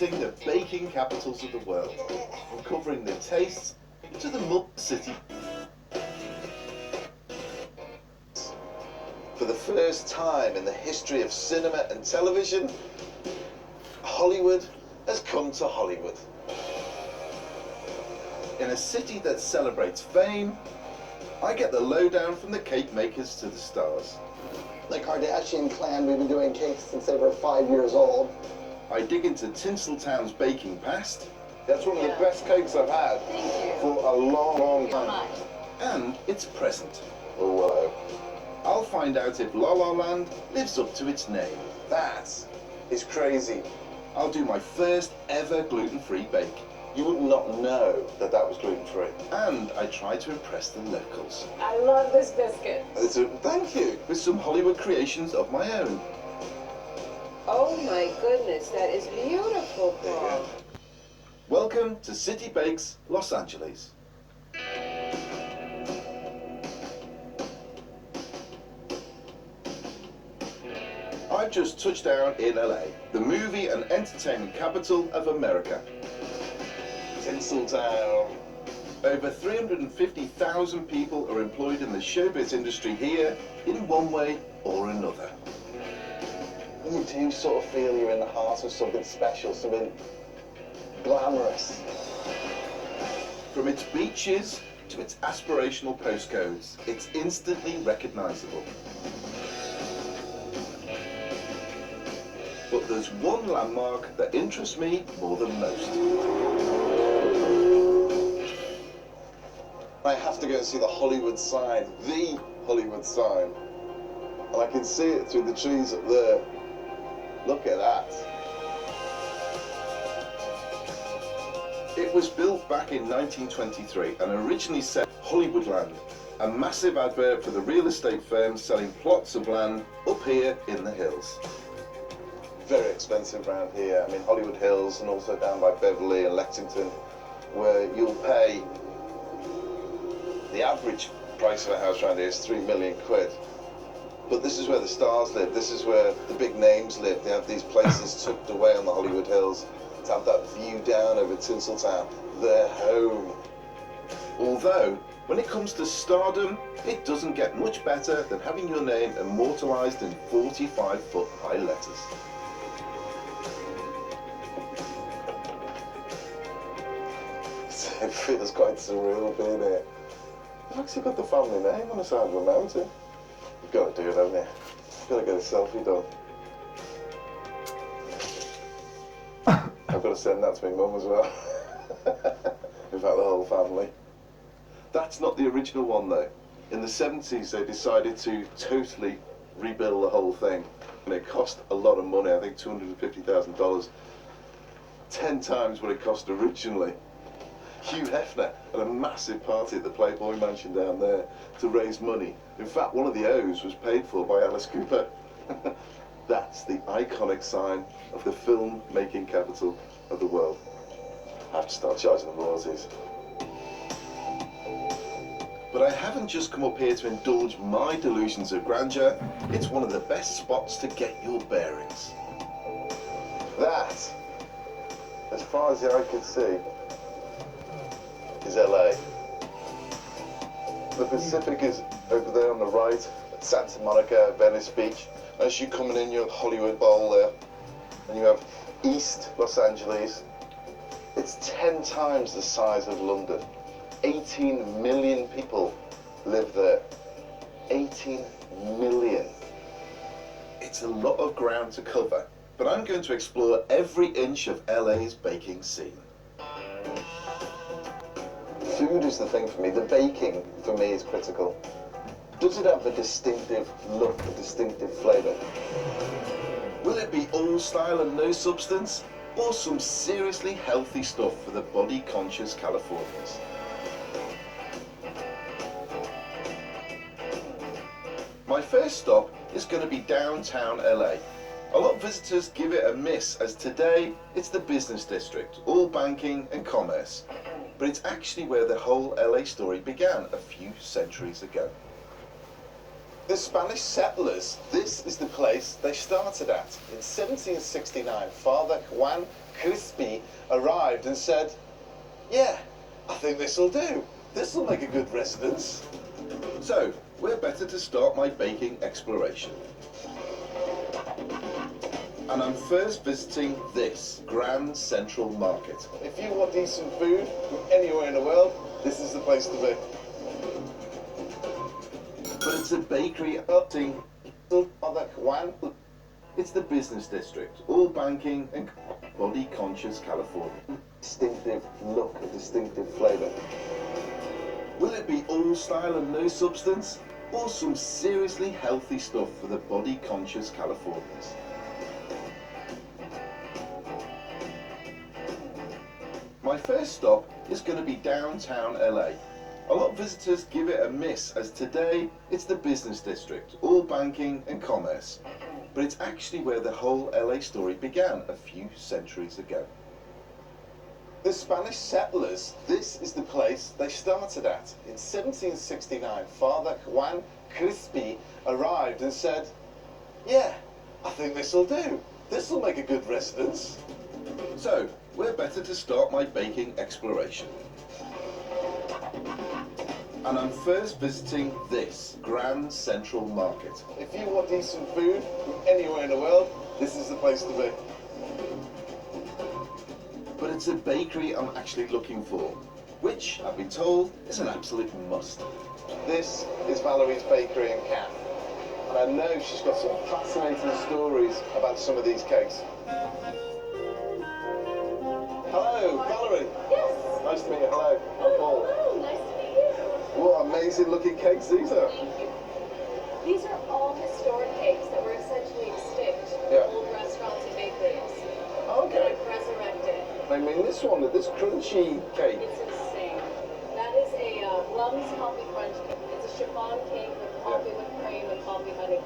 visiting the baking capitals of the world, uncovering the tastes to the multi-city. For the first time in the history of cinema and television, Hollywood has come to Hollywood. In a city that celebrates fame, I get the lowdown from the cake makers to the stars. The Kardashian clan, we've been doing cakes since they were 5 years old. I dig into Tinseltown's baking past. That's one of the best cakes I've had for a long, long time. And its present. Oh, wow. I'll find out if La La Land lives up to its name. That is crazy. I'll do my first ever gluten-free bake. You would not know that that was gluten-free. And I try to impress the locals. I love this biscuit. Thank you. With some Hollywood creations of my own. Oh my goodness, that is beautiful, Paul. Welcome to City Bakes, Los Angeles. I've just touched down in LA, the movie and entertainment capital of America. Tinseltown. Over 350,000 people are employed in the showbiz industry here in one way or another. You do sort of feel you're in the heart of something special, something glamorous. From its beaches to its aspirational postcodes, it's instantly recognizable. But there's one landmark that interests me more than most. I have to go and see the Hollywood sign, the Hollywood sign. And I can see it through the trees up there. Look at that. It was built back in 1923 and originally said Hollywoodland, a massive advert for the real estate firm selling plots of land up here in the hills. Very expensive around here. I mean, Hollywood Hills and also down by Beverly and Lexington, where you'll pay, the average price of a house around here is 3 million quid. But this is where the stars live. This is where the big names live. They have these places tucked away on the Hollywood Hills to have that view down over Tinseltown, their home. Although, when it comes to stardom, it doesn't get much better than having your name immortalized in 45-foot high letters. It feels quite surreal being here. You've actually got the family name on the side of a mountain. You've got to do it, haven't you? You've got to get a selfie done. I've got to send that to my mum as well. In fact, the whole family. That's not the original one though. In the 70s they decided to totally rebuild the whole thing. And it cost a lot of money, I think $250,000. 10 times what it cost originally. Hugh Hefner had a massive party at the Playboy Mansion down there to raise money. In fact, one of the O's was paid for by Alice Cooper. That's the iconic sign of the film-making capital of the world. I have to start charging the royalties. But I haven't just come up here to indulge my delusions of grandeur. It's one of the best spots to get your bearings. That, as far as the eye can see, is LA. The Pacific is over there on the right, at Santa Monica, Venice Beach. As you're coming in, you have Hollywood Bowl there, and you have East Los Angeles. It's 10 times the size of London. 18 million people live there. 18 million. It's a lot of ground to cover, but I'm going to explore every inch of LA's baking scene. Food is the thing for me. The baking, for me, is critical. Does it have a distinctive look, a distinctive flavour? Will it be all style and no substance, or some seriously healthy stuff for the body-conscious Californians? My first stop is going to be downtown LA. A lot of visitors give it a miss, as today it's the business district, all banking and commerce. But it's actually where the whole LA story began a few centuries ago. The Spanish settlers, this is the place they started at. In 1769, Father Juan crispy arrived and said, yeah, I think this'll do. This'll make a good residence. So, where better to start my baking exploration? And I'm first visiting this Grand Central Market. If you want decent food from anywhere in the world, this is the place to be. But it's a bakery upping. It's the business district, all banking and body-conscious California. Distinctive look, a distinctive flavour. Will it be all style and no substance, or some seriously healthy stuff for the body-conscious Californians? My first stop is going to be downtown LA. A lot of visitors give it a miss, as today it's the business district, all banking and commerce. But it's actually where the whole LA story began a few centuries ago. The Spanish settlers, this is the place they started at. In 1769, Father Juan Crispy arrived and said, yeah, I think this'll do. This'll make a good residence. So, where better to start my baking exploration? And I'm first visiting this Grand Central Market. If you want decent food from anywhere in the world, this is the place to be. But it's a bakery I'm actually looking for, which I've been told is an absolute must. This is Valerie's Bakery and Cafe, and I know she's got some fascinating stories about some of these cakes. Hello, Valerie. Yes. Nice to meet you. Hello. I'm Paul. Hello, nice to meet you. What amazing looking cakes these are. Thank you. These are all historic cakes that were essentially extinct. Yeah. Old restaurants and bakeries. Okay. That I've resurrected. I mean, this one, this crunchy cake. It's insane. That is a Rum's Coffee Crunch cake. It's a chiffon cake with coffee with cream and coffee honey.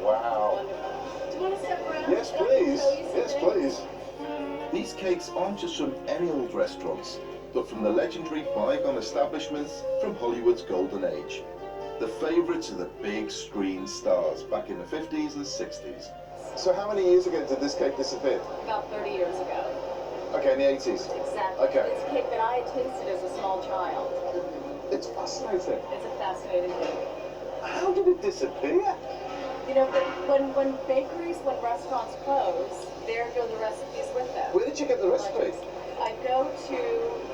Wow. Wonderful. Do you want to step around? Yes, And I can please. show you some Yes, things? please. These cakes aren't just from any old restaurants, but from the legendary bygone establishments from Hollywood's golden age. The favourites of the big screen stars back in the 50s and 60s. So how many years ago did this cake disappear? About 30 years ago. Okay, in the 80s. Exactly. Okay. It's a cake that I had tasted as a small child. It's fascinating. It's a fascinating cake. How did it disappear? You know, when bakeries, when restaurants close, there go the recipes with them. Where did you get the recipe? I go to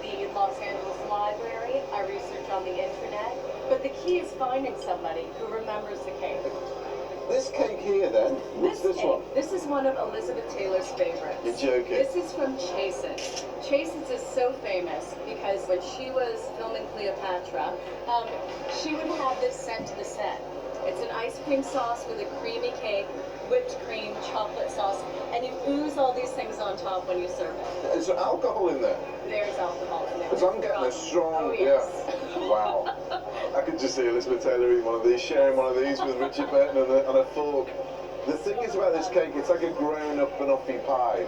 the Los Angeles Library, I research on the internet, but the key is finding somebody who remembers the cake. This cake here, then, what's this cake, one? This is one of Elizabeth Taylor's favorites. You're joking. This is from Chasen's. Chasen's is so famous because when she was filming Cleopatra, she would have this sent to the set. It's an ice cream sauce with a creamy cake, whipped cream, chocolate sauce, and you ooze all these things on top when you serve it. Is there alcohol in there? There's alcohol in there. Because I'm getting a strong, Oh, yes. yeah. Wow. I could just see Elizabeth Taylor eating one of these, sharing one of these with Richard Burton on a fork. The thing is about this cake, it's like a grown-up banoffee pie.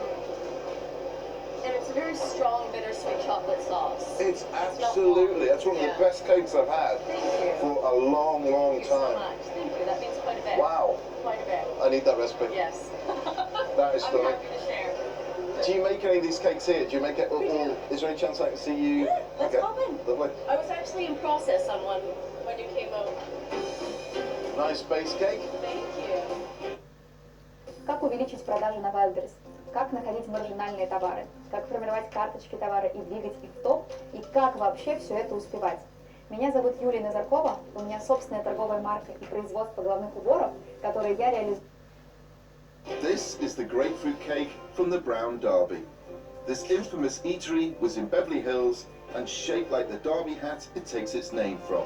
And it's a very strong, bittersweet chocolate sauce. It's not absolutely, that's one of the Yeah. best cakes I've had Thank you. for a long, long Thank you so time. much. Thank you. That means quite a bit. Wow. Quite a bit. I need that recipe. Yes. That is I'm stunning. happy to share. Do you make any of these cakes here? Do you make it? We do. Is there any chance I can see you? Yeah, let's Okay. pop in. Lovely. I was actually in process on one when you came over. Nice base cake. Thank you. Как увеличить продажи на Wildberries? Как находить маржинальные товары? Как формировать карточки товара и двигать их в топ? И как вообще все это успевать? Меня зовут Юлия Назаркова, у меня собственная торговая марка и производство головных уборов, которые я реализую. This is the grapefruit cake from the Brown Derby. This infamous eatery was in Beverly Hills and shaped like the Derby hat it takes its name from.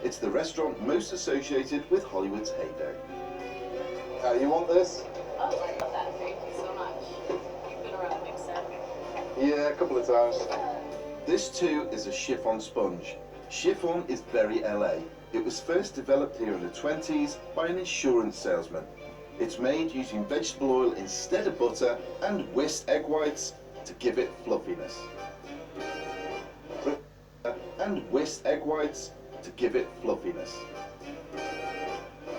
It's the restaurant most associated with Hollywood's heyday. You want this? Oh, I love that. Thank you so much. You've been around a mixer. Yeah, a couple of times. This too is a chiffon sponge. Chiffon is very LA. It was first developed here in the 20s by an insurance salesman. It's made using vegetable oil instead of butter and whisked egg whites to give it fluffiness. And whisked egg whites to give it fluffiness.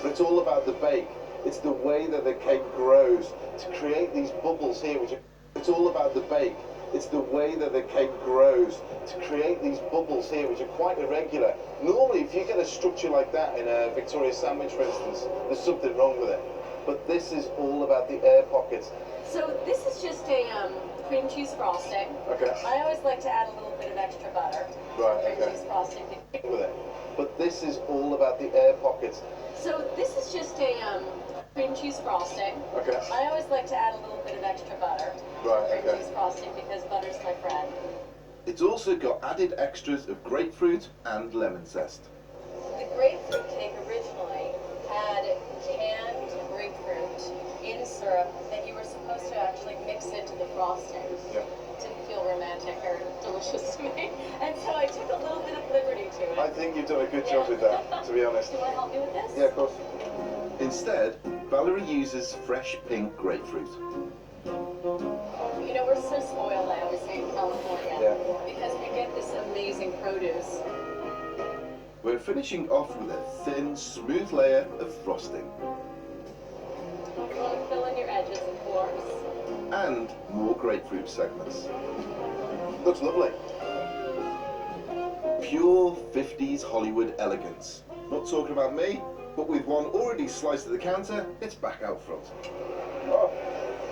It's all about the bake. It's the way that the cake grows to create these bubbles here, which are It's all about the bake. It's the way that the cake grows to create these bubbles here, which are quite irregular. Normally, if you get a structure like that in a Victoria sandwich, for instance, there's something wrong with it. But this is all about the air pockets. So this is just a cream cheese frosting. Okay. I always like to add a little bit of extra butter. Right, Cream okay. cheese frosting. With it. But this is all about the air pockets. So this is just a cream cheese frosting. Okay. I always like to add a little bit of extra butter. Right, Cream okay. cheese frosting because butter's my friend. It's also got added extras of grapefruit and lemon zest. The grapefruit cake originally had canned grapefruit in syrup that you were supposed to actually mix into the frosting. Yeah. Didn't feel romantic or delicious to me, and so I took a little bit of liberty to it. I think you've done a good job with that, to be honest. Do you want to help me with this? Yeah, of course. Instead, Valerie uses fresh pink grapefruit. You know, we're so spoiled, I always say, in California, Yeah. because we get this amazing produce. We're finishing off with a thin, smooth layer of frosting. You want to fill in your edges, of course. And more grapefruit segments. Looks lovely. Pure 50s Hollywood elegance. Not talking about me, but with one already sliced at the counter, it's back out front. Oh,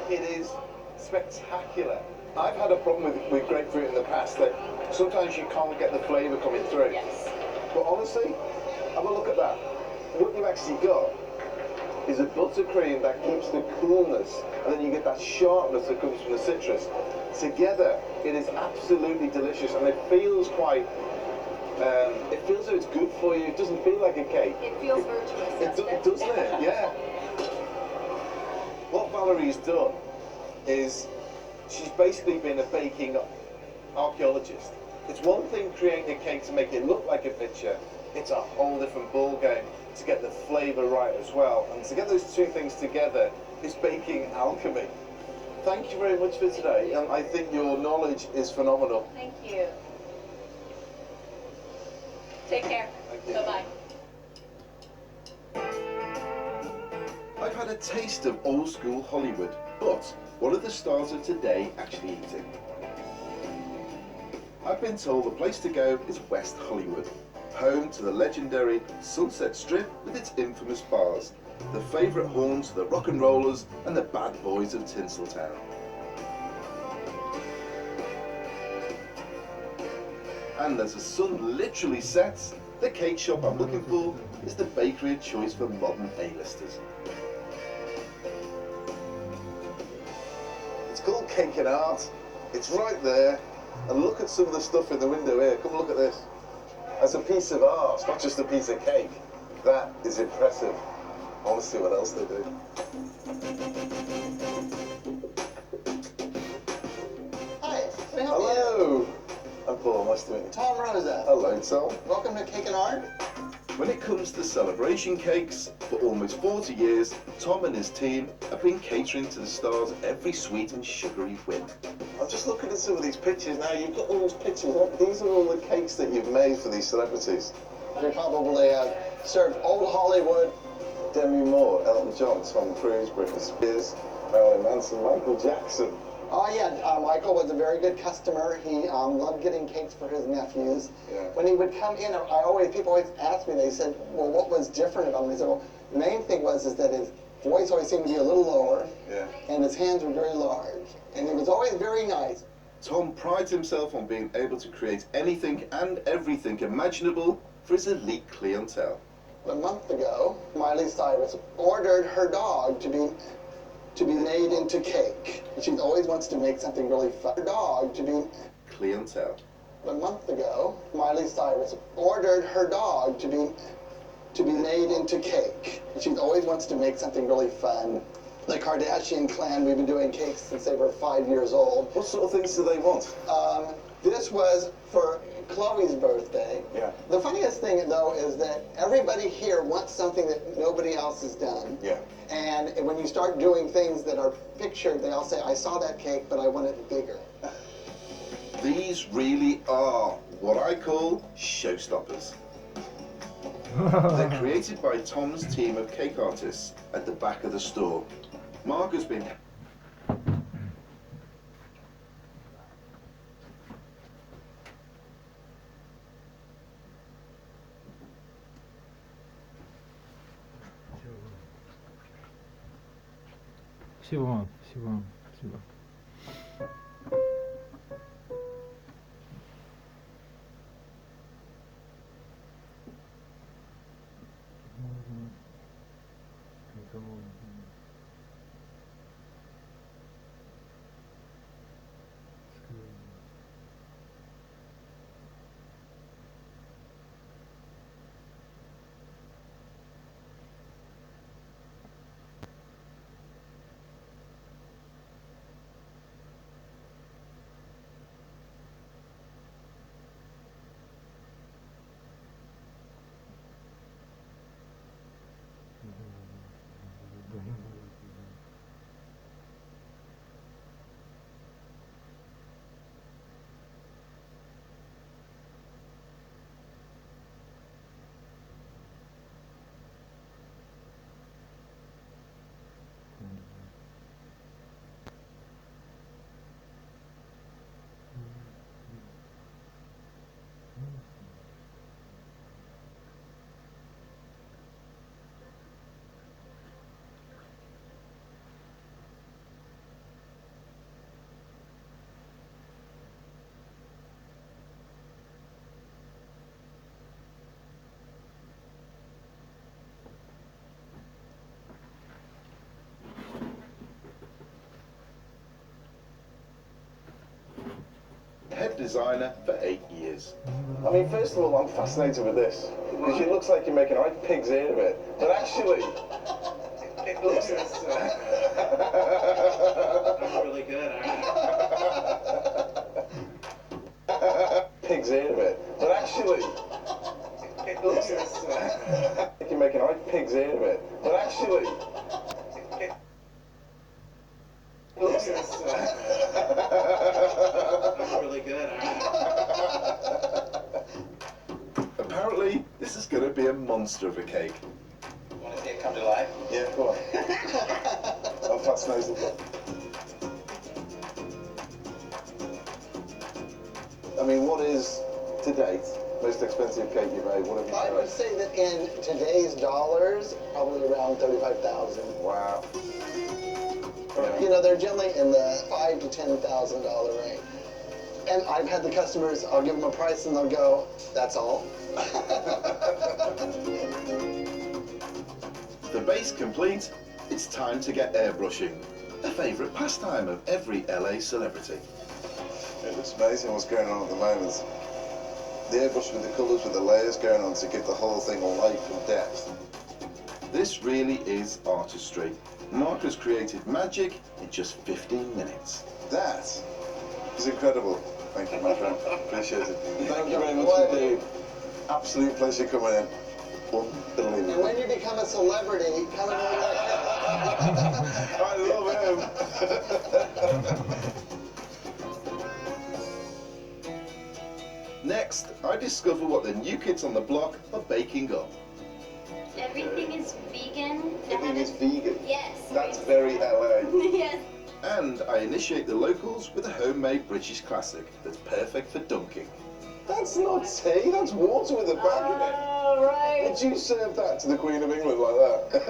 it is spectacular. I've had a problem with grapefruit in the past that sometimes you can't get the flavour coming through. Yes. But honestly, have a look at that. What you've actually got is a buttercream that keeps the coolness, and then you get that sharpness that comes from the citrus. Together, it is absolutely delicious, and it feels quite, it feels that it's good for you. It doesn't feel like a cake. It feels virtuous. Doesn't it? Yeah. What Valerie's done is she's basically been a baking archaeologist. It's one thing creating a cake to make it look like a picture. It's a whole different ball game to get the flavour right as well. And to get those two things together is baking alchemy. Thank you very much for today. And I think your knowledge is phenomenal. Thank you. Take care. Thank you. Bye-bye. I've had a taste of old school Hollywood, but what are the stars of today actually eating? I've been told the place to go is West Hollywood, home to the legendary Sunset Strip with its infamous bars, the favourite haunts of the rock and rollers and the bad boys of Tinseltown. And as the sun literally sets, the cake shop I'm looking for is the bakery of choice for modern A-listers. It's called Cake and Art. It's right there. And look at some of the stuff in the window here. Come look at this. That's a piece of art, it's not just a piece of cake. That is impressive. I want to see what else they do. Hi, can I help you? Hello. I'm Paul, nice to meet you. Tom Rosa. Hello, Tom. Welcome to Cake and Art. When it comes to celebration cakes, for almost 40 years, Tom and his team have been catering to the stars of every sweet and sugary whim. I'm just looking at some of these pictures now. You've got all those pictures. These are all the cakes that you've made for these celebrities. We probably served old Hollywood. Demi Moore, Elton John, Tom Cruise, Britney Spears, Marilyn Manson, Michael Jackson. Oh yeah, Michael was a very good customer. He loved getting cakes for his nephews. Yeah. When he would come in, people always asked me, they said, well, what was different about him? I said, well, the main thing was that his voice always seemed to be a little lower, Yeah. and his hands were very large. And he was always very nice. Tom prides himself on being able to create anything and everything imaginable for his elite clientele. A month ago, Miley Cyrus ordered her dog to be made into cake. She always wants to make something really fun. Her dog to be... Clientele. A month ago, Miley Cyrus ordered her dog to be made into cake. She always wants to make something really fun. The Kardashian clan, we've been doing cakes since they were 5 years old. What sort of things do they want? This was for Chloe's birthday. Yeah. The funniest thing, though, is that everybody here wants something that nobody else has done. Yeah. And when you start doing things that are pictured, they all say, I saw that cake, but I want it bigger. These really are what I call showstoppers. They're created by Tom's team of cake artists at the back of the store. Mark has been Спасибо вам. Спасибо вам. Спасибо. Head designer for 8 years. I mean, first of all, I'm fascinated with this because it looks like you're making a right pig's ear of it, but actually, it looks. That's really good. Pig's ear of it, but actually, it looks like you're making a right pig's ear of it, but actually, it looks. That's really good. Apparently, this is going to be a monster of a cake. Want to see it come to life? Yeah, go on. I'm fascinated. I mean, what is, to date, most expensive cake you've made? What have you I tried? would say that in today's dollars, probably around 35,000. Wow. You know, they're generally in the $5,000 to $10,000 range. And I've had the customers, I'll give them a price and they'll go, that's all. The base complete, it's time to get airbrushing, a favourite pastime of every LA celebrity. It's amazing what's going on at the moment. The airbrush with the colours, with the layers going on to give the whole thing life and depth. This really is artistry. Mark has created magic in just 15 minutes. That is incredible. Thank you, my friend. Appreciate it. Thank you very much indeed. Absolute pleasure coming in. Unbelievable. And when you become a celebrity, come and work like I love him. Next, I discover what the new kids on the block are baking up. Everything is vegan. Everything is vegan. Yes. That's very LA. Yes. And I initiate the locals with a homemade British classic that's perfect for dunking. That's not tea, that's water with a bag in it. Oh, right. Would you serve that to the Queen of England like that?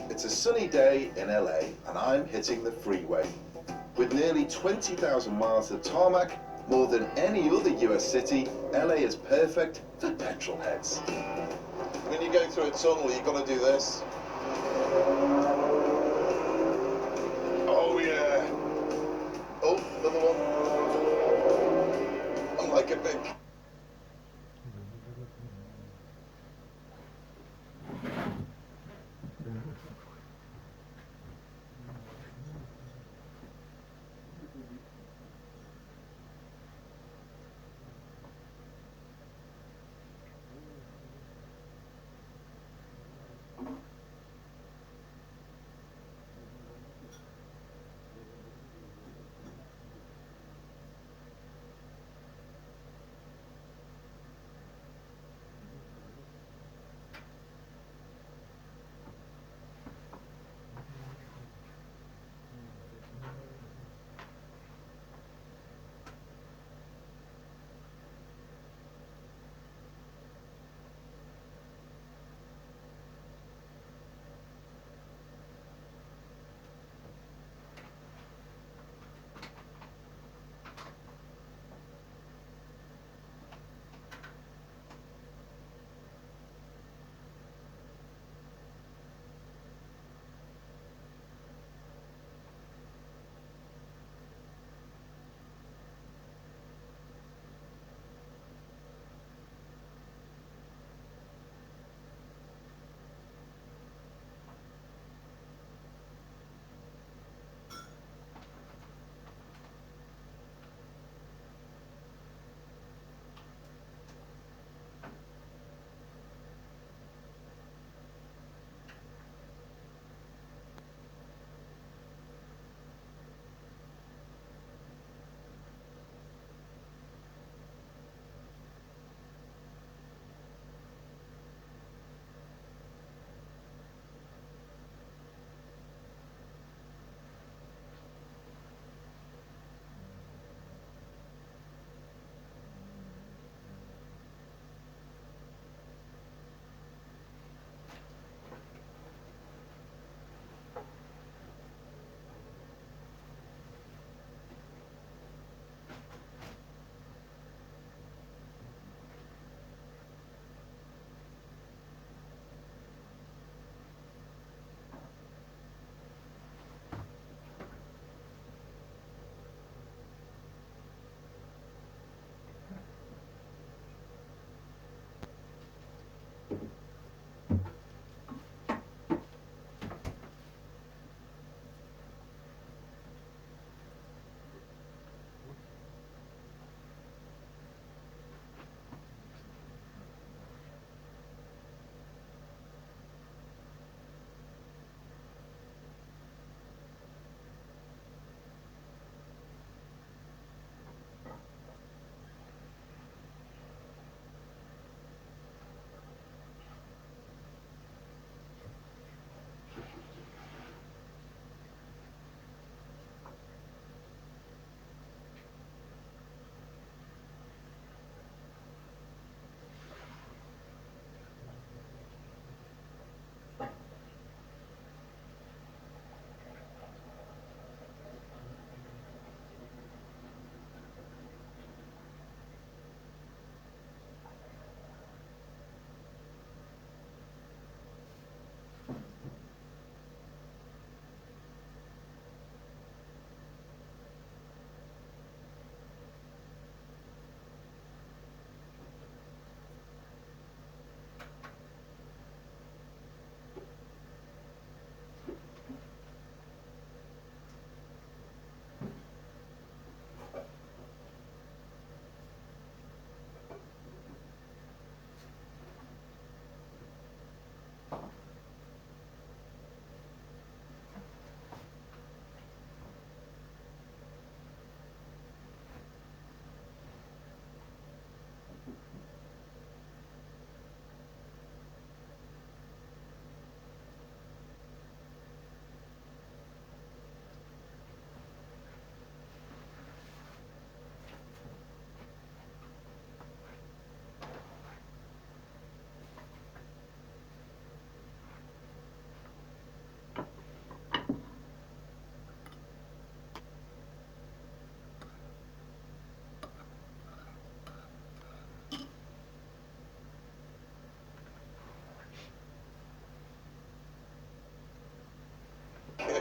It's a sunny day in LA and I'm hitting the freeway. With nearly 20,000 miles of tarmac, more than any other US city, LA is perfect for petrol heads. When you go through a tunnel, you've got to do this. Oh, yeah. Oh, another one. I'm like a big...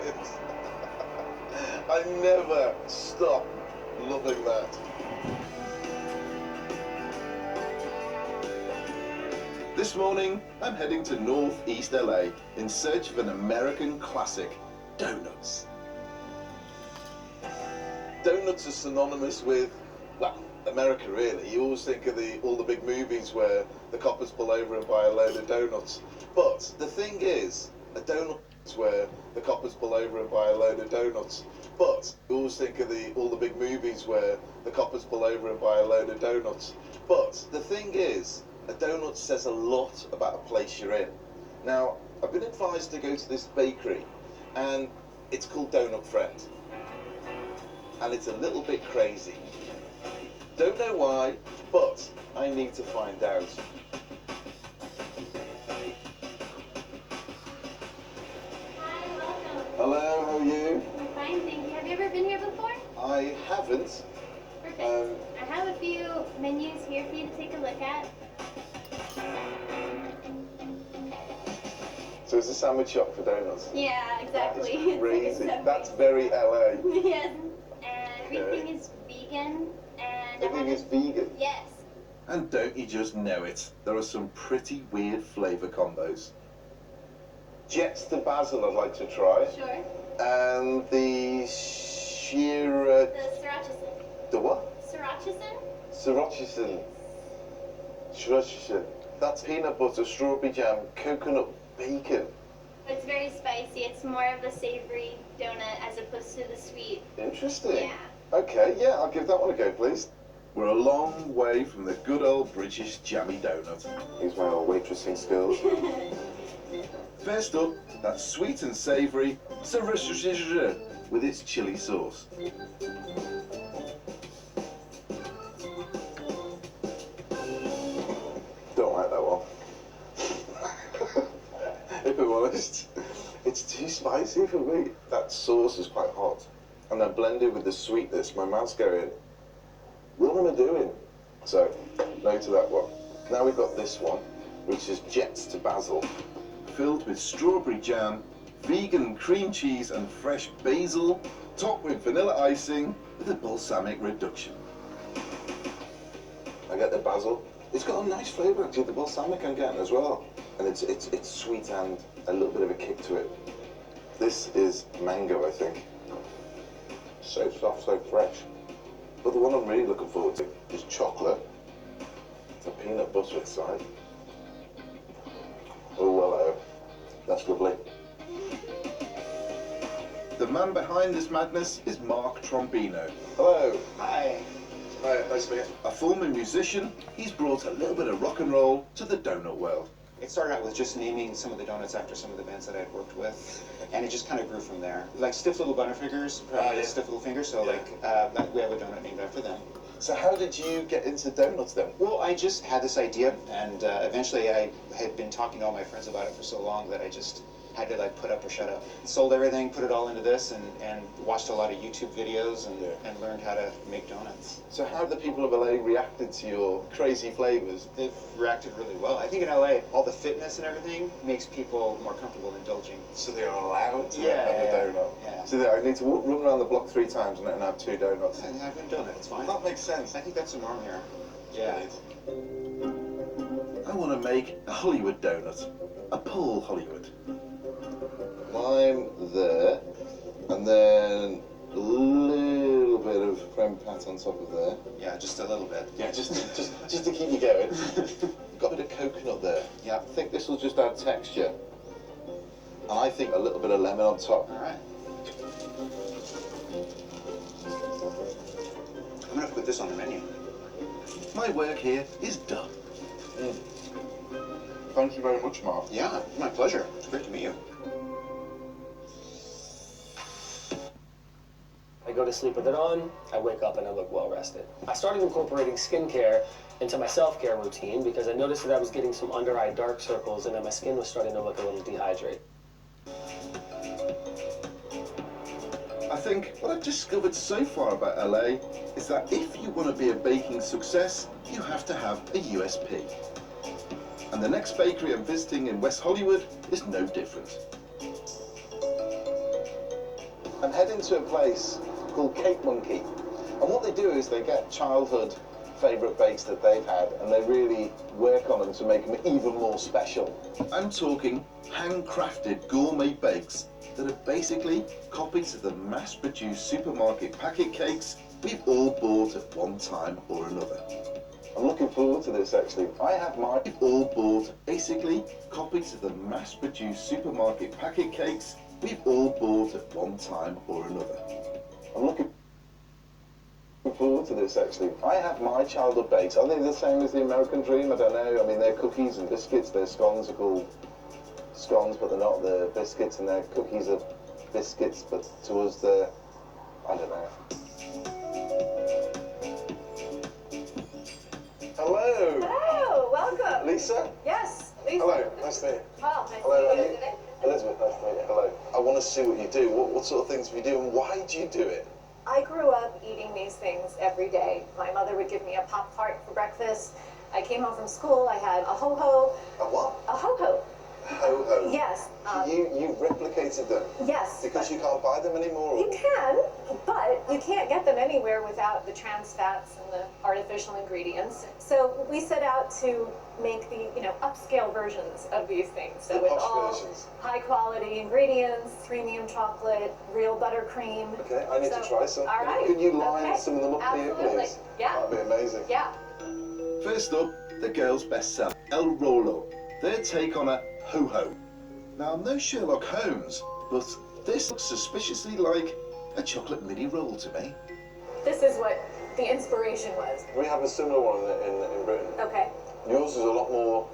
brilliant. I never stop loving that. This morning, I'm heading to northeast LA in search of an American classic, donuts. Donuts are synonymous with, well, America really. You always think of all the big movies where the coppers pull over and buy a load of donuts. But the thing is, a donut is where the coppers pull over and buy a load of donuts. But you always think of all the big movies where the coppers pull over and buy a load of donuts. But the thing is, a donut says a lot about a place you're in. Now, I've been advised to go to this bakery, and it's called Donut Friend. And it's a little bit crazy. Don't know why, but I need to find out. Hi, welcome. Hello, how are you? I'm fine, thank you. Have you ever been here before? I haven't. Perfect. I have a few menus here for you to take a look at. So it's a sandwich shop for donuts? Yeah, exactly. That's crazy. It's like a That's very LA. Yes. And everything is vegan. And Everything is vegan? Yes. And don't you just know it? There are some pretty weird flavour combos. Jets to basil I'd like to try. Sure. And the Shira... The sriracha. The what? Sriracha? Sriracha. Sriracha. That's peanut butter, strawberry jam, coconut bacon. It's very spicy. It's more of a savory donut as opposed to the sweet. Interesting. Yeah. Okay, yeah, I'll give that one a go, please. We're a long way from the good old British jammy donut. Use my old waitressing skills. First up, that sweet and savoury sriracha with its chilli sauce. Don't like that one. If I'm honest, it's too spicy for me. That sauce is quite hot. And then blended with the sweetness, my mouth's going, what am I doing? So, no to that one. Now we've got this one, which is Jets to basil. Filled with strawberry jam, vegan cream cheese and fresh basil, topped with vanilla icing with a balsamic reduction. I get the basil. It's got a nice flavour actually, the balsamic I'm getting as well. And it's sweet and a little bit of a kick to it. This is mango, I think. So soft, so fresh. But the one I'm really looking forward to is chocolate. The peanut butter inside. Oh, hello. That's lovely. The man behind this madness is Mark Trombino. Hello. Hi. Hi, nice to meet you. A former musician, he's brought a little bit of rock and roll to the donut world. It started out with just naming some of the donuts after some of the bands that I'd worked with, and it just kind of grew from there. Like Stiff Little Butterfingers, Stiff Little Fingers, so we have a donut named after them. So how did you get into donuts then? Well, I just had this idea, and eventually I had been talking to all my friends about it for so long that I just had to like put up or shut up. Sold everything, put it all into this, and watched a lot of YouTube videos and learned how to make donuts. So how have the people of LA reacted to your crazy flavours? They've reacted really well. I think in LA, all the fitness and everything makes people more comfortable indulging. So they are allowed to Yeah, have yeah, a donut? yeah. So I need to run around the block 3 times and have 2 donuts? I've been doing it, it's fine. That makes sense. I think that's the norm here. Yeah. I want to make a Hollywood donut. A Paul Hollywood. Lime there, and then a little bit of creme pat on top of there. Yeah, just a little bit. Yeah, just to keep you going. Got a bit of coconut there. Yeah, I think this will just add texture. And I think a little bit of lemon on top. All right. I'm gonna put this on the menu. My work here is done. Thank you very much, Mark. Yeah, my pleasure. It's great to meet you. I go to sleep with it on, I wake up and I look well rested. I started incorporating skincare into my self-care routine because I noticed that I was getting some under-eye dark circles and that my skin was starting to look a little dehydrated. I think what I've discovered so far about LA is that if you want to be a baking success, you have to have a USP. And the next bakery I'm visiting in West Hollywood is no different. I'm heading to a place called Cake Monkey. And what they do is they get childhood favourite bakes that they've had and they really work on them to make them even more special. I'm talking handcrafted gourmet bakes that are basically copies of the mass-produced supermarket packet cakes we've all bought at one time or another. I'm looking forward to this actually. I have my... We've all bought basically copies of the mass-produced supermarket packet cakes we've all bought at one time or another. I'm looking forward to this actually. I have my childhood bakes. Are they the same as the American Dream? I don't know. I mean, they're cookies and biscuits. Their scones are called scones, but they're not. They're biscuits, and their cookies are biscuits, but to us they're... I don't know. Hello! Hello, welcome! Lisa? Yes, Lisa. Hello, nice to meet you. Well, nice Hello, to meet you. Elizabeth, nice to meet you. Hello. I want to see what you do. What sort of things do you do, and why do you do it? I grew up eating these things every day. My mother would give me a Pop-Tart for breakfast. I came home from school, I had a ho-ho. A what? A ho-ho. Ho-ho? Yes. You replicated them? Yes. Because you can't buy them anymore? You can, but you can't get them anywhere without the trans fats and the artificial ingredients. So we set out to make the, upscale versions of these things. So with all high quality ingredients, premium chocolate, real buttercream. Okay, I need to try some. All right. Could you line some of them up here, please? Yeah. That'd be amazing. Yeah. First up, the girls' bestseller, El Rolo, their take on a ho-ho. Now, I'm no Sherlock Holmes, but this looks suspiciously like a chocolate mini roll to me. This is what the inspiration was. We have a similar one in Britain. Okay. Yours is a lot more,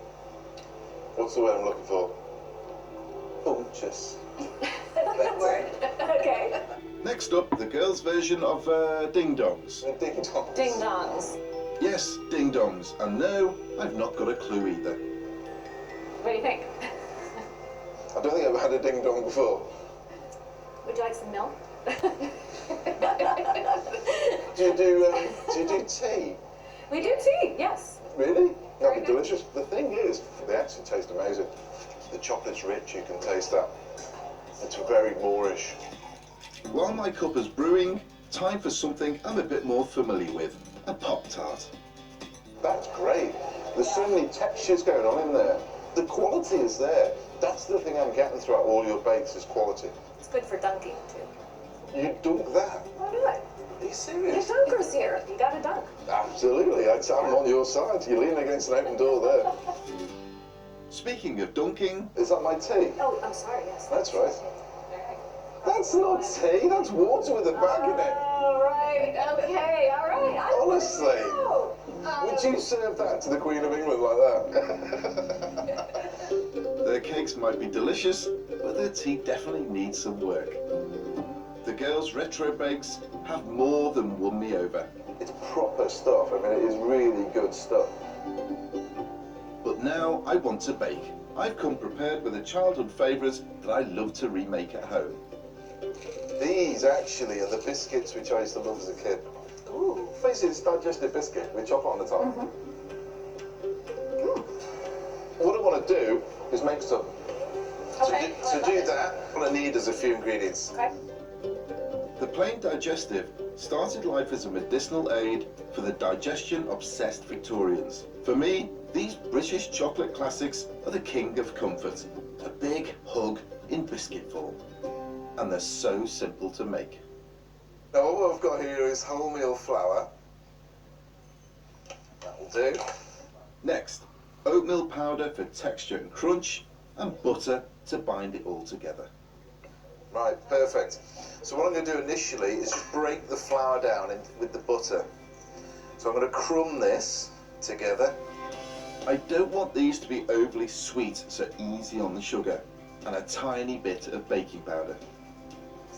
what's the word I'm looking for? Unctuous. Good word. Okay. Next up, the girls' version of ding-dongs. Ding-dongs? Ding-dongs. Yes, ding-dongs. And no, I've not got a clue either. What do you think? I don't think I've had a ding-dong before. Would you like some milk? Do you do tea? We do tea, yes. Really? That'd be delicious. The thing is, they actually taste amazing. The chocolate's rich, you can taste that. It's very Moorish. While my cup is brewing, time for something I'm a bit more familiar with, a Pop-Tart. That's great. There's so many textures going on in there. The quality is there. That's the thing I'm getting throughout all your bakes is quality. It's good for dunking, too. You dunk that? I'll do it. Are you serious? The dunkers here. You gotta dunk. Absolutely. I'm on your side. You're leaning against an open door there. Speaking of dunking... Is that my tea? Oh, I'm sorry, yes. That's right. That's not tea. That's water with a bag in it. All right. Okay. All right. Honestly. Would you serve that to the Queen of England like that? Their cakes might be delicious, but their tea definitely needs some work. The girls' retro bakes have more than won me over. It's proper stuff. I mean, it is really good stuff. But now I want to bake. I've come prepared with a childhood favourite that I love to remake at home. These actually are the biscuits which I used to love as a kid. Ooh. Basically, it's digestive biscuit with chocolate on the top. What I want to do is make some. Okay. To do that, what I need is a few ingredients. Okay. The plain digestive started life as a medicinal aid for the digestion-obsessed Victorians. For me, these British chocolate classics are the king of comfort. A big hug in biscuit form. And they're so simple to make. Now, what I've got here is wholemeal flour. That'll do. Next, oatmeal powder for texture and crunch, and butter to bind it all together. Right, perfect. So what I'm going to do initially is just break the flour down with the butter. So I'm going to crumb this together. I don't want these to be overly sweet, so easy on the sugar, and a tiny bit of baking powder.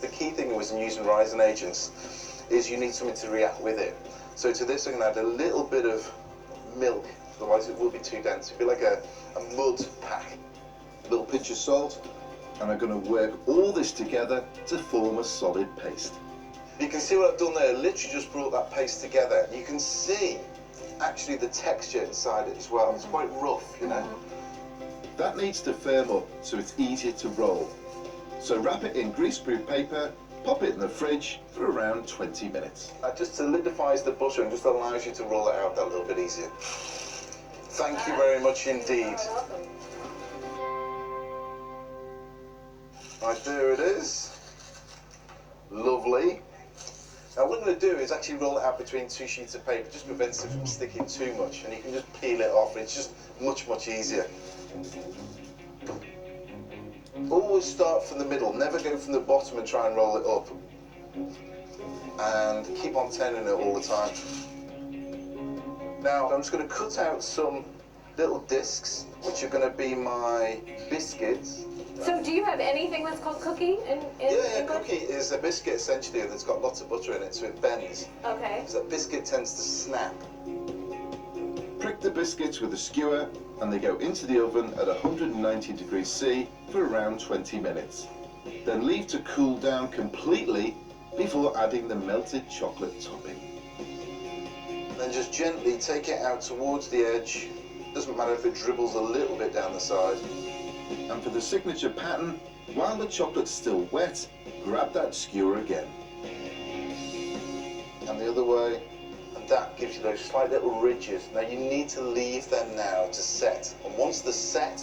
The key thing was in using rising agents is you need something to react with it. So to this I'm going to add a little bit of milk, otherwise it will be too dense. It'll be like a mud pack. A little pinch of salt. And I'm going to work all this together to form a solid paste. You can see what I've done there, literally just brought that paste together. You can see actually the texture inside it as well. It's quite rough, you know. That needs to firm up so it's easier to roll. So wrap it in greaseproof paper pop it in the fridge for around 20 minutes. That just solidifies the butter and just allows you to roll it out that little bit easier. Thank you very much indeed. Right, there it is. Lovely. Now what I'm going to do is actually roll it out between two sheets of paper, just prevents it from sticking too much, and you can just peel it off, and it's just much, much easier. Always start from the middle, never go from the bottom and try and roll it up. And keep on turning it all the time. Now I'm just going to cut out some little discs, which are going to be my biscuits. So do you have anything that's called cookie in Yeah, cookie is a biscuit essentially that's got lots of butter in it, so it bends. Okay. So that biscuit tends to snap. Prick the biscuits with a skewer and they go into the oven at 190 degrees C for around 20 minutes. Then leave to cool down completely before adding the melted chocolate topping. Then just gently take it out towards the edge. Doesn't matter if it dribbles a little bit down the side. And for the signature pattern, while the chocolate's still wet, grab that skewer again. And the other way. And that gives you those slight little ridges. Now you need to leave them now to set. And once they're set,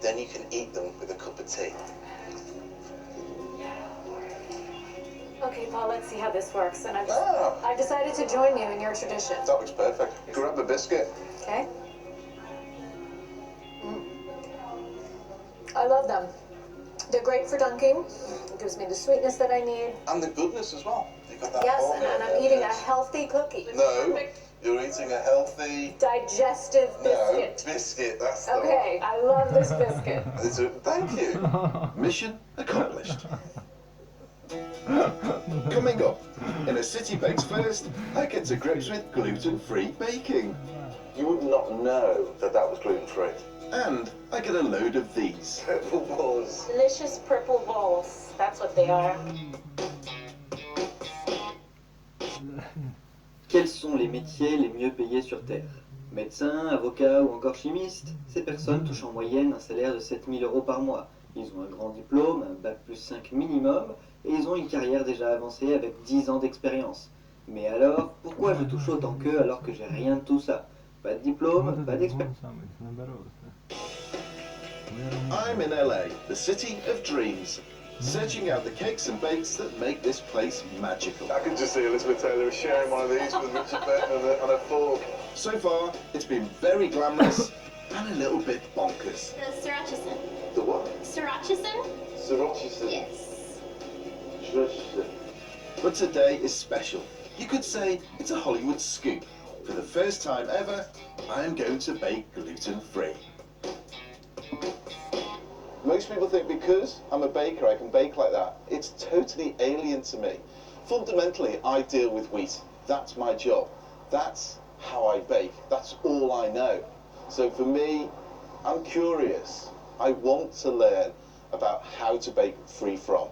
then you can eat them with a cup of tea. Okay, Paul, let's see how this works. And I've decided to join you in your tradition. That looks perfect. Grab a biscuit. Okay. I love them. They're great for dunking. It gives me the sweetness that I need. And the goodness as well. You've got that Yes, whole and I'm eating a healthy cookie. No, you're eating a healthy... digestive biscuit. No, biscuit, that's the Okay, I love this biscuit. Thank you. Mission accomplished. Coming up, in a City Bakes First, I get to grips with gluten-free baking. You would not know that that was gluten-free. And I get a load of these. Purple balls. Delicious purple balls. That's what they are. Quels sont les métiers les mieux payés sur Terre? Médecins, avocats ou encore chimistes? Ces personnes touchent en moyenne un salaire de 7 000 € par mois. Ils ont un grand diplôme, un bac+5 minimum, et ils ont une carrière déjà avancée avec 10 ans d'expérience. Mais alors, pourquoi je touche autant qu'eux alors que j'ai rien de tout ça? Pas de diplôme, pas d'expérience. I'm in LA, the city of dreams, searching out the cakes and bakes that make this place magical. I can just see Elizabeth Taylor sharing one of these with Richard Burton on a fork. So far, it's been very glamorous and a little bit bonkers. The sriracha. The what? Sriracha? Sriracha. Yes. Sriracha. But today is special. You could say it's a Hollywood scoop. For the first time ever, I am going to bake gluten-free. Most people think because I'm a baker, I can bake like that. It's totally alien to me. Fundamentally, I deal with wheat. That's my job. That's how I bake. That's all I know. So for me, I'm curious. I want to learn about how to bake free from.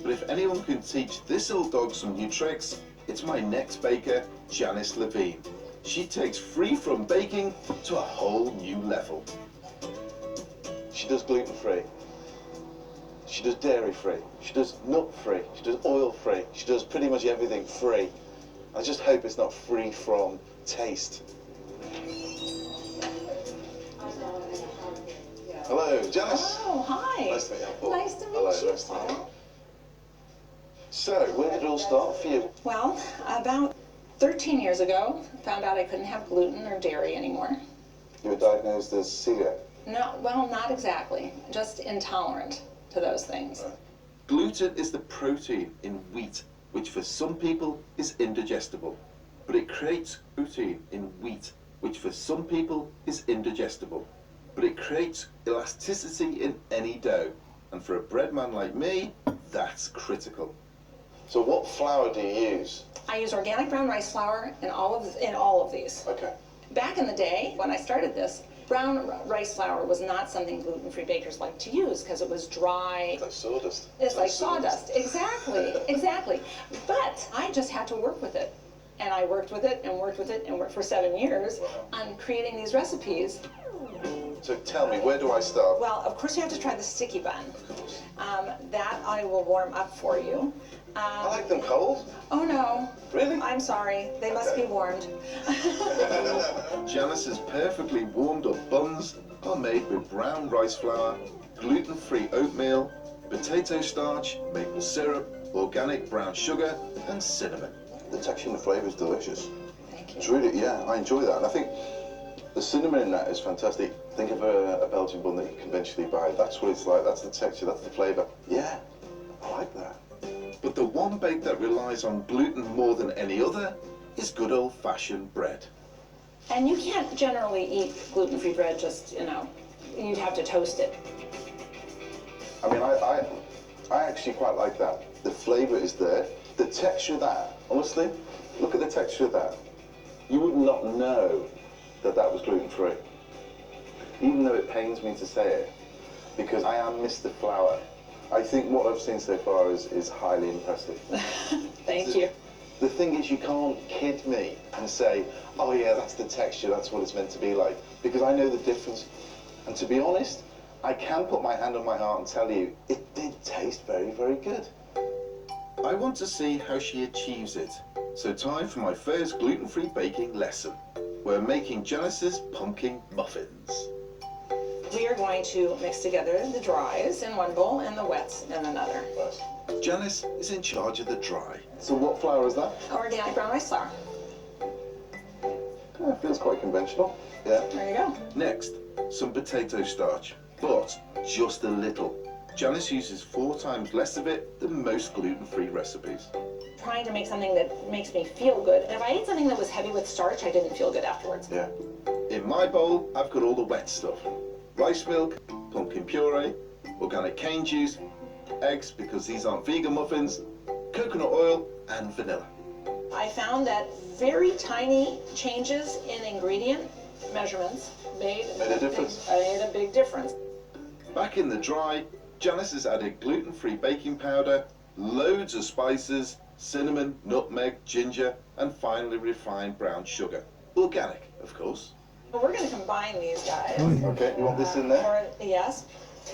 But if anyone can teach this old dog some new tricks, it's my next baker, Janice Levine. She takes free from baking to a whole new level. She does gluten-free. She does dairy-free. She does nut-free. She does oil-free. She does pretty much everything free. I just hope it's not free from taste. Hello, Janice. Oh, hi. Nice to meet you, Paul. Nice to meet Hello, you, nice to meet you. Paul. So, where did it all start for you? Well, about 13 years ago, I found out I couldn't have gluten or dairy anymore. You were diagnosed as celiac. No, well, not exactly. Just intolerant to those things. Gluten is the protein in wheat, which for some people is indigestible. But it creates protein in wheat, which for some people is indigestible. But it creates elasticity in any dough. And for a bread man like me, that's critical. So what flour do you use? I use organic brown rice flour in all of these. Okay. Back in the day, when I started this, brown rice flour was not something gluten-free bakers like to use because it was dry. It's like sawdust. It's like sawdust. Exactly, exactly. But I just had to work with it. And I worked with it and worked with it and worked for 7 years on creating these recipes. So tell me, where do I start? Well, of course you have to try the sticky bun. Of course. That I will warm up for you. I like them cold. Oh no. Really? I'm sorry. They must be warmed. Janice's perfectly warmed up buns are made with brown rice flour, gluten-free oatmeal, potato starch, maple syrup, organic brown sugar, and cinnamon. The texture and the flavour is delicious. Thank you. It's really, yeah, I enjoy that. And I think the cinnamon in that is fantastic. Think of a Belgian bun that you conventionally buy. That's what it's like. That's the texture, that's the flavour. Yeah, I like that. But the one bake that relies on gluten more than any other is good old-fashioned bread. And you can't generally eat gluten-free bread just, you'd have to toast it. I mean, I actually quite like that. The flavour is there. The texture of that, honestly, look at the texture of that. You would not know that that was gluten-free. Even though it pains me to say it, because I am Mr. Flour. I think what I've seen so far is highly impressive. Thank you. The thing is, you can't kid me and say, oh yeah, that's the texture, that's what it's meant to be like. Because I know the difference. And to be honest, I can put my hand on my heart and tell you, it did taste very, very good. I want to see how she achieves it. So time for my first gluten-free baking lesson. We're making Janice's pumpkin muffins. We are going to mix together the dries in one bowl and the wets in another. Janice is in charge of the dry. So what flour is that? Organic brown rice flour. Yeah, it feels quite conventional. Yeah. There you go. Next, some potato starch, but just a little. Janice uses 4 times less of it than most gluten-free recipes. Trying to make something that makes me feel good. And if I ate something that was heavy with starch, I didn't feel good afterwards. Yeah. In my bowl, I've got all the wet stuff. Rice milk, pumpkin puree, organic cane juice, eggs because these aren't vegan muffins, coconut oil, and vanilla. I found that very tiny changes in ingredient measurements made a difference. Made a big difference. Back in the dry, Janice has added gluten-free baking powder, loads of spices, cinnamon, nutmeg, ginger, and finely refined brown sugar. Organic, of course. Well, we're going to combine these guys. Okay, you want this in there? Yes.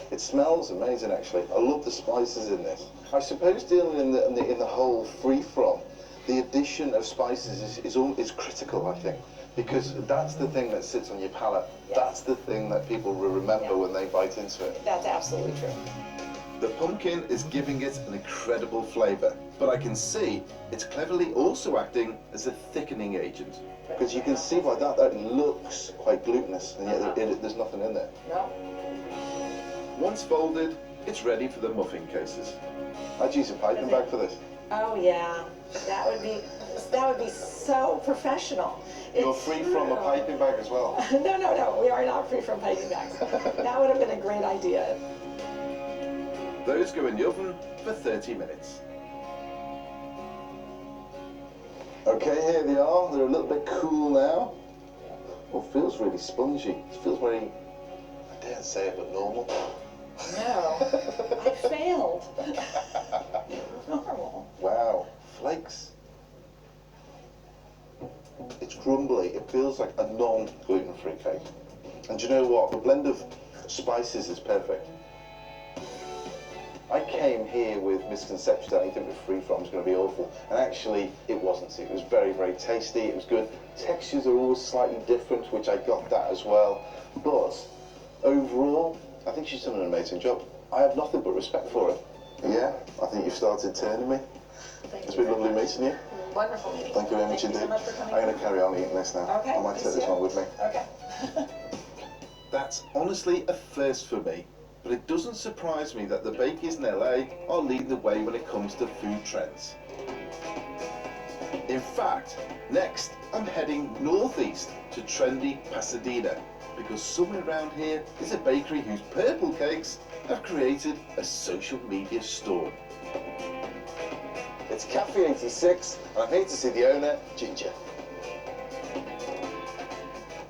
It smells amazing, actually. I love the spices in this. I suppose dealing in the whole free-from, the addition of spices is critical, I think, because that's the thing that sits on your palate. Yes. That's the thing that people will remember when they bite into it. That's absolutely true. The pumpkin is giving it an incredible flavour, but I can see it's cleverly also acting as a thickening agent. Because you can see by that it looks quite glutinous, and yet there's nothing in there. No. Once folded, it's ready for the muffin cases. I'd use a piping bag for this. Oh yeah, that would be so professional. You're free from a piping bag as well. No, we are not free from piping bags. That would have been a great idea. Those go in the oven for 30 minutes. Okay, here they are. They're a little bit cool now. Well, it feels really spongy. It feels very, I daren't say it, but normal. No, I failed. Normal. Wow, flakes. It's crumbly. It feels like a non-gluten-free cake. And do you know what? The blend of spices is perfect. I came here with misconceptions that anything with free-from is going to be awful, and actually it wasn't. It was very, very tasty. It was good. Textures are always slightly different, which I got that as well. But overall, I think she's done an amazing job. I have nothing but respect for her. Yeah, I think you've started turning me. It's been lovely meeting you. Wonderful meeting. Thank you very much indeed. Thank you so much for coming. I'm going to carry on eating this now. Okay. I might take this one with me. Okay. That's honestly a first for me, but it doesn't surprise me that the bakeries in LA are leading the way when it comes to food trends. In fact, next I'm heading northeast to trendy Pasadena, because somewhere around here is a bakery whose purple cakes have created a social media storm. It's Cafe 86, and I'm here to see the owner, Ginger.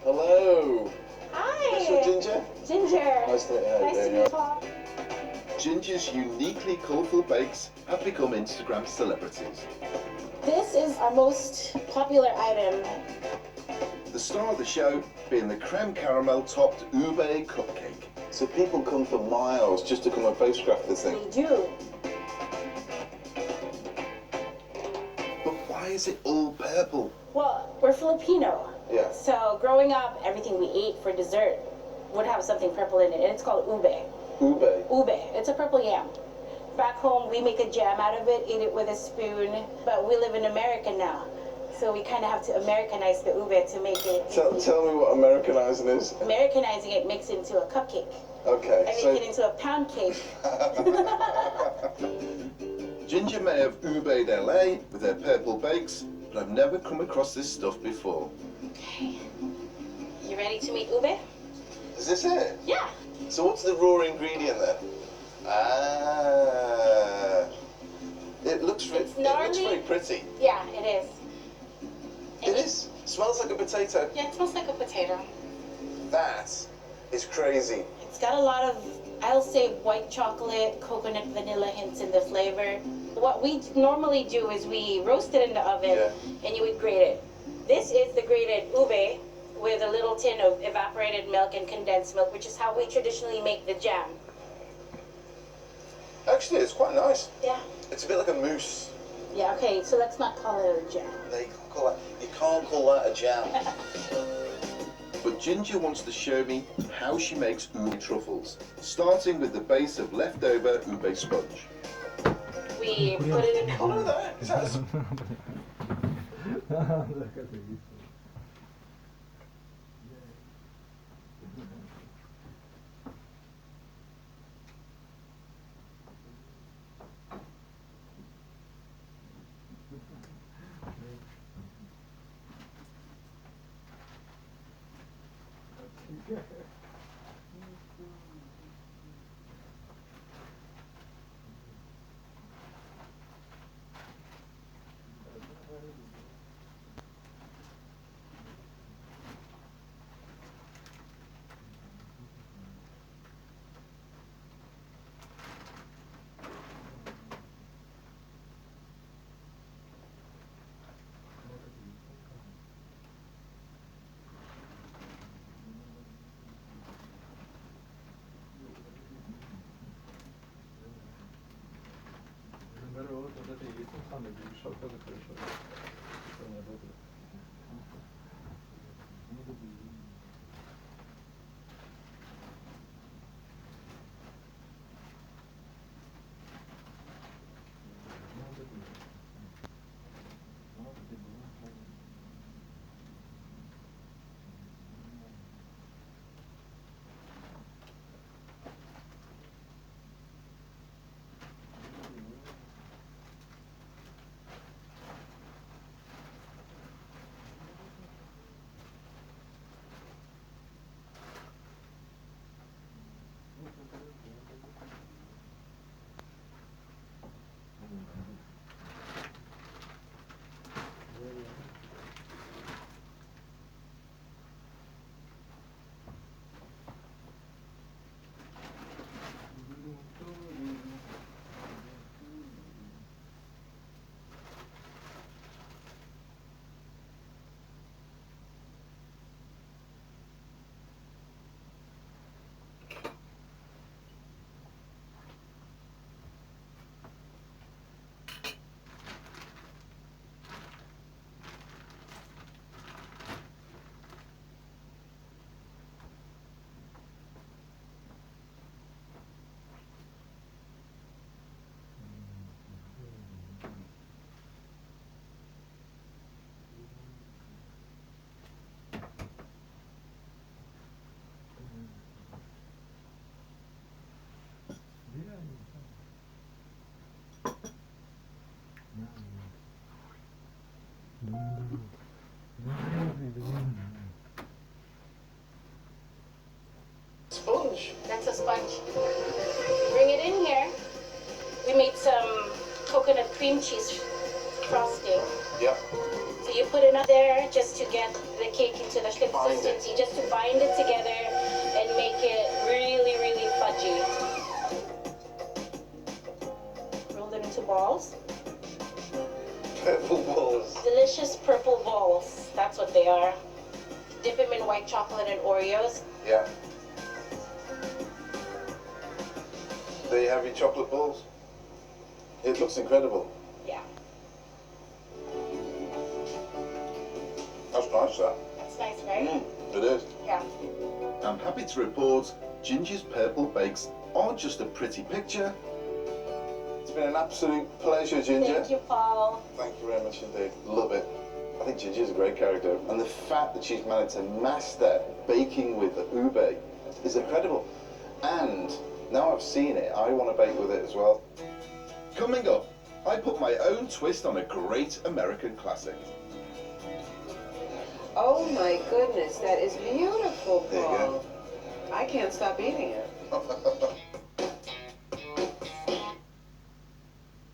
Hello. Hi. Mr. Ginger. Ginger. Nice to meet you. Nice to meet you. Ginger's uniquely colourful bakes have become Instagram celebrities. This is our most popular item. The star of the show being the creme caramel topped ube cupcake. So people come for miles just to come and photograph this thing. We do. But why is it all purple? Well, we're Filipino. Yeah. So growing up, everything we ate for dessert would have something purple in it, and it's called ube. Ube? Ube. It's a purple yam. Back home, we make a jam out of it, eat it with a spoon, but we live in America now. So we kind of have to Americanize the ube to make it. Tell me what Americanizing is. Americanizing it makes it into a cupcake. Okay. I make it into a pound cake. Ginger may have ube'd LA with their purple bakes, but I've never come across this stuff before. Okay. You ready to make ube? Is this it? Yeah. So what's the raw ingredient then? Ah. It looks very pretty. Yeah, it is. It is. Smells like a potato. Yeah, it smells like a potato. That is crazy. It's got a lot of, I'll say, white chocolate, coconut, vanilla hints in the flavor. What we normally do is we roast it in the oven and you would grate it. This is the grated ube with a little tin of evaporated milk and condensed milk, which is how we traditionally make the jam. Actually, it's quite nice. Yeah. It's a bit like a mousse. Yeah, okay, so let's not call it a jam. No, you can't call that a jam. But Ginger wants to show me how she makes ube truffles, starting with the base of leftover ube sponge. We put it in. Oh, look at that. Sponge. That's a sponge. Bring it in here. We made some coconut cream cheese frosting. Yeah. So you put it up there just to get the cake into the consistency, just to bind it together and make it really, really fudgy. Roll them into balls. Purple balls. Delicious purple balls. That's what they are. dip them in white chocolate and Oreos. Yeah. There you have your chocolate balls. It looks incredible. Yeah. That's nice, that. That's nice, right? It is. Yeah. I'm happy to report Ginger's purple bakes aren't just a pretty picture. It's been an absolute pleasure, Ginger. Thank you, Paul. Thank you very much indeed. Love it. I think Ginger's a great character, and the fact that she's managed to master baking with ube is incredible. And now I've seen it, I want to bake with it as well. Coming up, I put my own twist on a great American classic. Oh my goodness, that is beautiful, There you Paul. I can't stop eating it.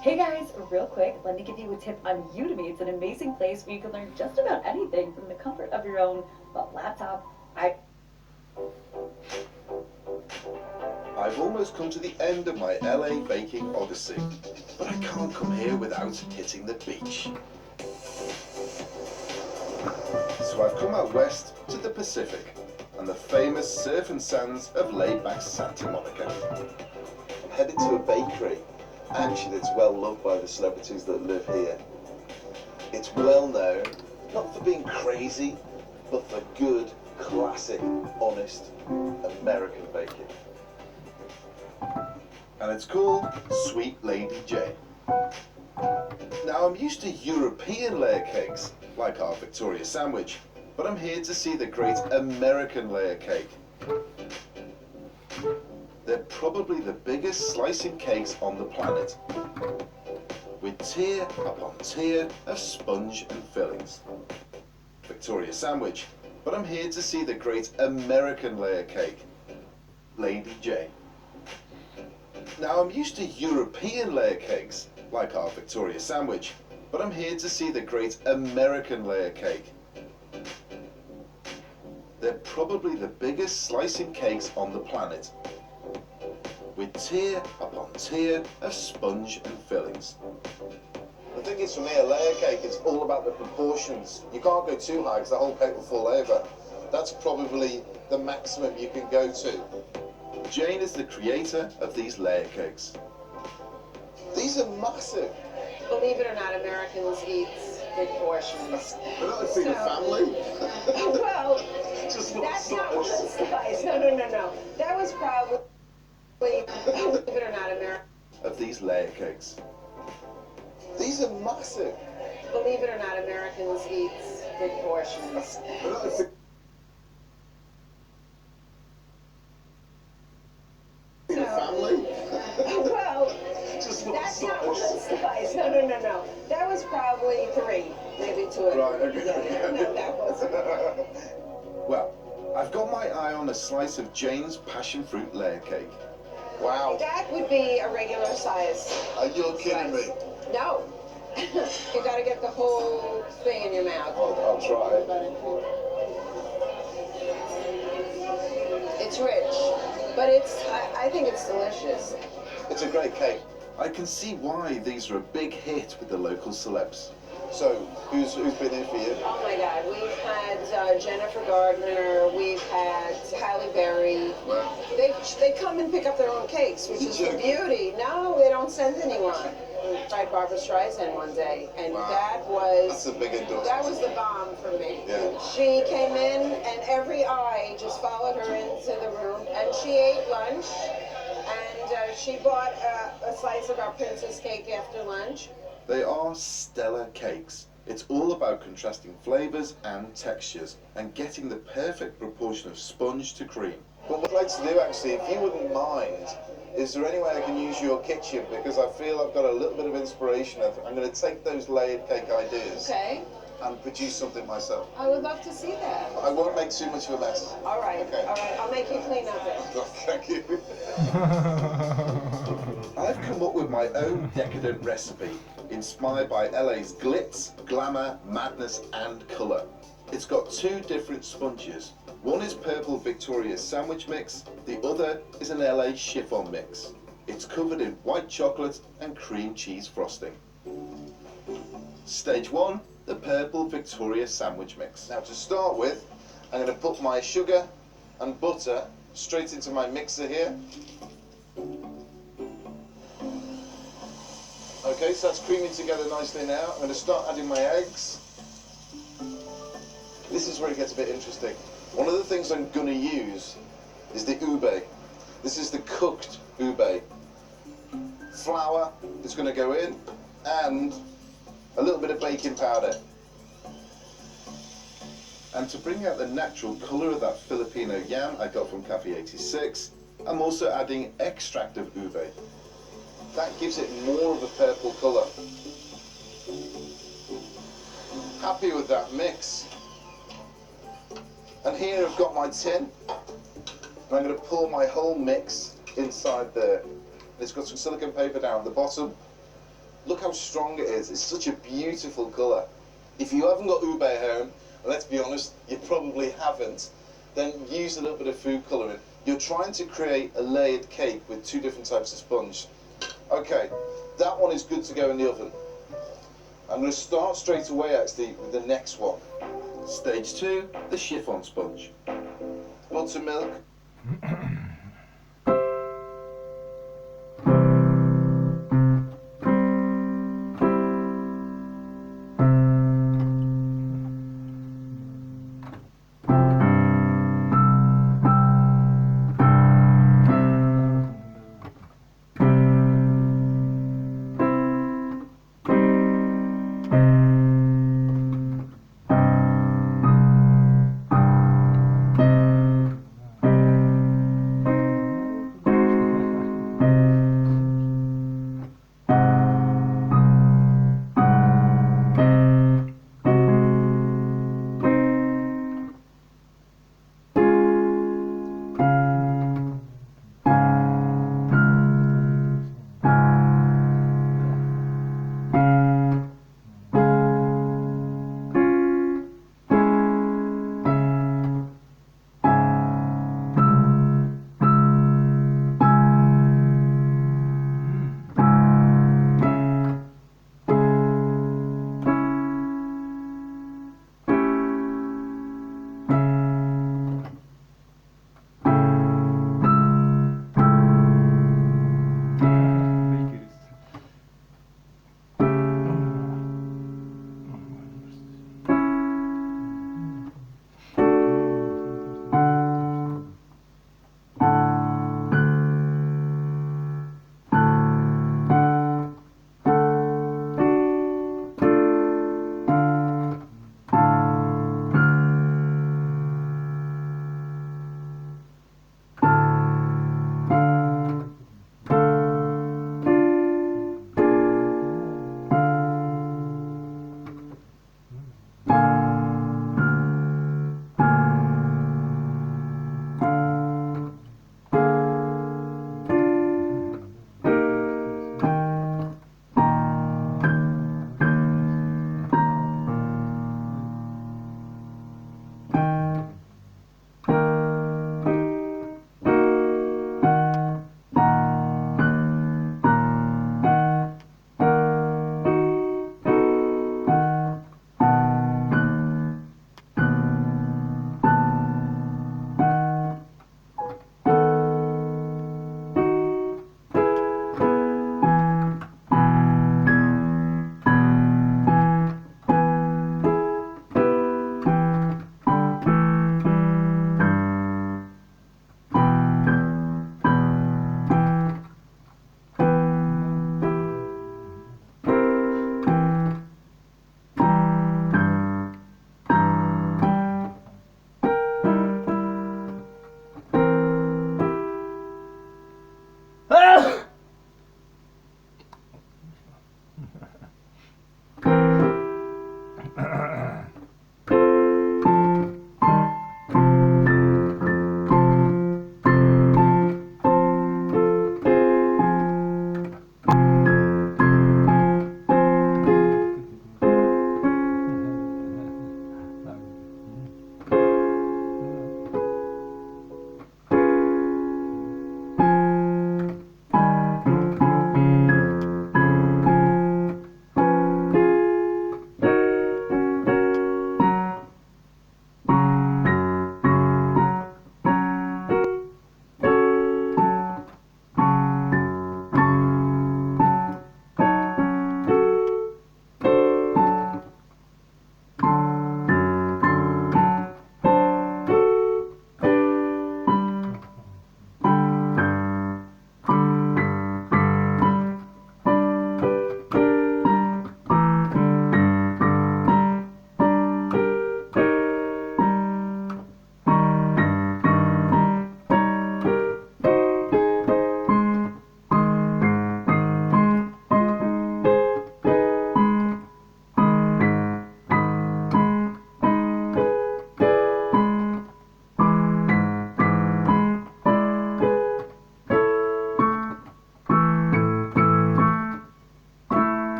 Hey guys, real quick, let me give you a tip on Udemy. It's an amazing place where you can learn just about anything from the comfort of your own laptop. I've almost come to the end of my LA baking odyssey, but I can't come here without hitting the beach. So I've come out west to the Pacific and the famous surf and sands of laid-back Santa Monica. I'm headed to a bakery, actually, that's well loved by the celebrities that live here. It's well known, not for being crazy, but for good, classic, honest, American baking. And it's called Sweet Lady Jane. Now, I'm used to European layer cakes, like our Victoria sandwich, but I'm here to see the great American layer cake. They're probably the biggest slicing cakes on the planet, with tier upon tier of sponge and fillings. Victoria sandwich, but I'm here to see the great American layer cake, Lady Jane. Now, I'm used to European layer cakes, like our Victoria sandwich, but I'm here to see the great American layer cake. They're probably the biggest slicing cakes on the planet, with tier upon tier of sponge and fillings. The thing is, for me, a layer cake is all about the proportions. You can't go too high because the whole cake will fall over. That's probably the maximum you can go to. Jane is the creator of these layer cakes. These are massive. Believe it or not, Americans eat big portions. We're not feed a family. Well, Just that's not what the spice. No. That was probably, believe it or not, American. Of these layer cakes. These are massive. Believe it or not, Americans eat big portions. We're not feed a family. Well, Just that's not what the spice. No. That was probably 3, maybe 2. Right, okay. Yeah, no, that wasn't. Well, I've got my eye on a slice of Jane's passion fruit layer cake. Wow. That would be a regular size. Are you kidding me? No. You gotta get the whole thing in your mouth. I'll try. It's rich, but I think it's delicious. It's a great cake. I can see why these are a big hit with the local celebs. So, who's been here for you? Oh my God, we've had Jennifer Gardner, we've had Halle Berry. They come and pick up their own cakes, which is the beauty. No, they don't send anyone. We tried Barbara Streisand one day, and That's a big endorsement. that was the bomb for me. Yeah. She came in, and every eye just followed her into the room, and she ate lunch, and she bought a slice of our princess cake after lunch. They are stellar cakes. It's all about contrasting flavors and textures and getting the perfect proportion of sponge to cream. Well, what I'd like to do, actually, if you wouldn't mind, is there any way I can use your kitchen? Because I feel I've got a little bit of inspiration. I'm going to take those layered cake ideas Okay, and produce something myself. I would love to see that. I won't make too much of a mess. All right, Okay. all right, I'll make you clean up it. Thank you. I've come up with my own decadent recipe, inspired by LA's glitz, glamour, madness and colour. It's got 2 different sponges. One is purple Victoria sandwich mix, the other is an LA chiffon mix. It's covered in white chocolate and cream cheese frosting. Stage 1, the purple Victoria sandwich mix. Now, to start with, I'm going to put my sugar and butter straight into my mixer here. Okay, so that's creaming together nicely now. I'm going to start adding my eggs. This is where it gets a bit interesting. One of the things I'm going to use is the ube. This is the cooked ube. Flour is going to go in, and a little bit of baking powder. And to bring out the natural colour of that Filipino yam I got from Cafe 86, I'm also adding extract of ube. That gives it more of a purple colour. Happy with that mix. And here I've got my tin, and I'm going to pour my whole mix inside there. It's got some silicone paper down at the bottom. Look how strong it is. It's such a beautiful colour. If you haven't got ube at home, and let's be honest, you probably haven't, then use a little bit of food colouring. You're trying to create a layered cake with two different types of sponge. Okay, that one is good to go in the oven. I'm going to start straight away actually with the next one. Stage 2, the chiffon sponge. Buttermilk.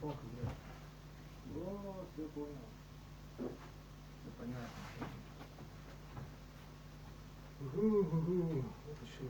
Ох, блядь. О, все понял. Все понятно. Угу. Вот еще.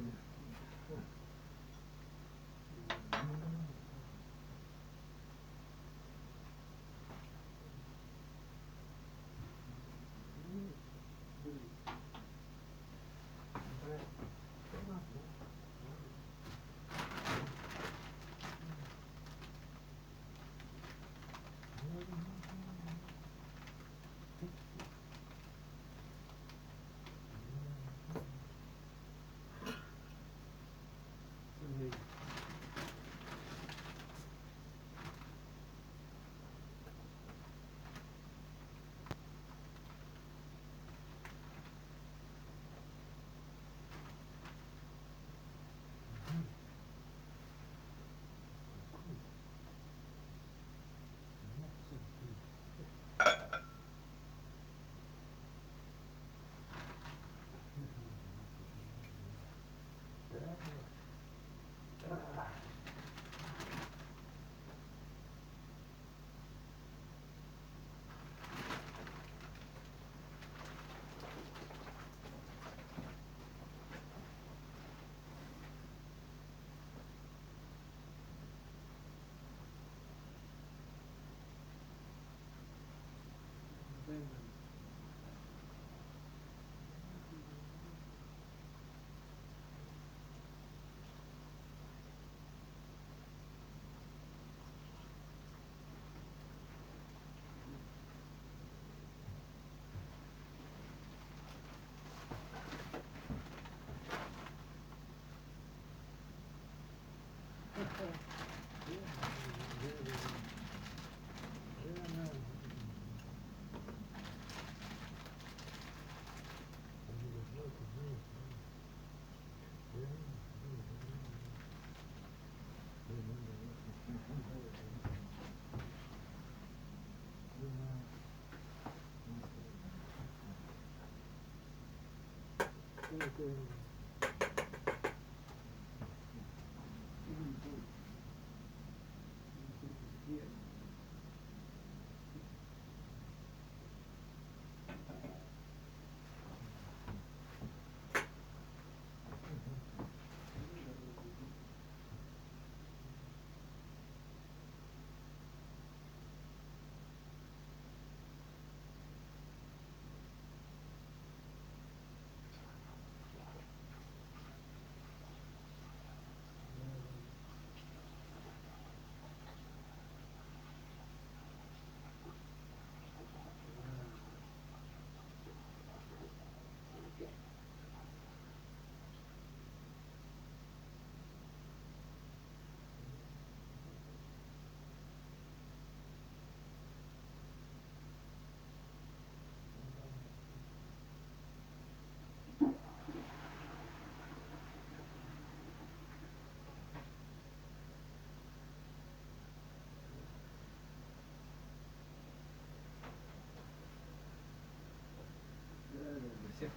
Всех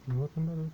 Вот он,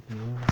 Mm-hmm.